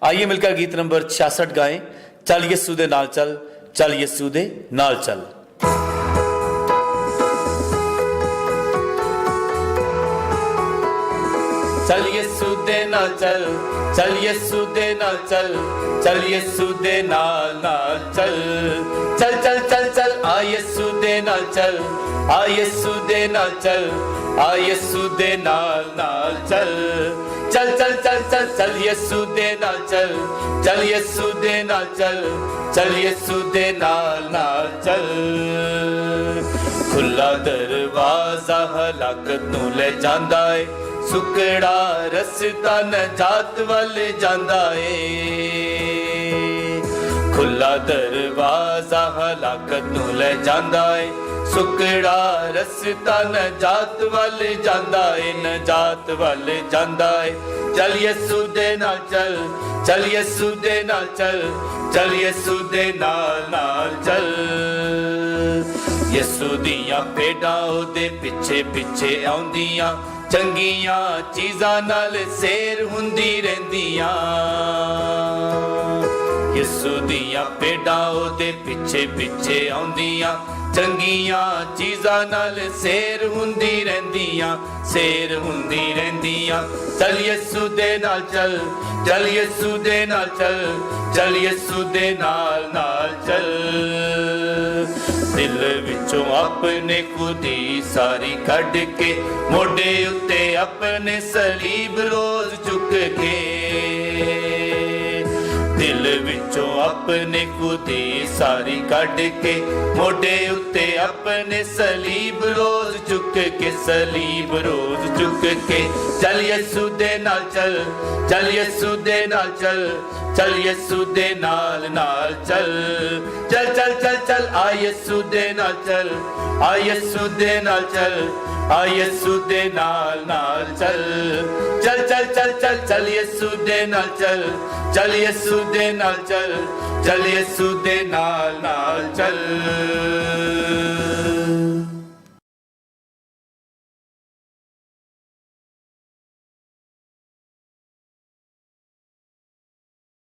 आइए मिलकर गीत नंबर 66 गाएं। चल यीशु दे नाल चल, चल यीशु दे नाल चल। चल यीशु दे नाल चल, चल यीशु दे नाल चल, चल यीशु दे नाल चल। चल चल चल चल आ यीशु दे नाल चल, आ यीशु दे नाल चल, आ यीशु दे नाल चल। चल चल चल चल चल यीशु दे नाल चल, चल यीशु दे नाल चल, चल यीशु दे नाल चल। खुला दरवाजा हलाकत नूं ले जांदा है, सुकड़ा रस्ता नजात वल जांदा है। खुला दरवाजा हलाकत नूं ले जांदा है, सुकड़ा रस्ता नजात वल जांदा है, नजात वल जांदा है। चल यीशु दे नाल चल, चल यीशु दे नाल चल, चल यीशु दे नाल चल। यीशु दियां भेडां ओदे पिछे पिछे आउंदियां, चंगियां चीज़ां नाल सैर हुंदी रहिंदियां। यीशु दियां भेडां ओदे पिछे पिछे आउंदियां, चंगियां चीज़ां नाल सैर हुंदी रहिंदियां, सैर हुंदी रहिंदियां। चल यीशु दे नाल चल, चल यीशु दे नाल चल, चल यीशु दे नाल चल। दिल विचों अपने खुदी सारी कढ के, मोढे उत्ते अपने सलीब रोज चुक के। दिल विचों अपने खुदी सारी कढ के, मोढे उत्ते अपने सलीब रोज चुक के, सलीब रोज चुक के। चल यीशु दे नाल चल, चल यीशु दे नाल चल, चल यीशु दे नाल चल। चल चल चल चल आ यीशु दे नाल चल, आ यीशु दे नाल चल, आ यीशु दे नाल चल। चल चल चल चल चल यीशु दे नाल चल, चल यीशु दे नाल चल, चल यीशु दे नाल चल।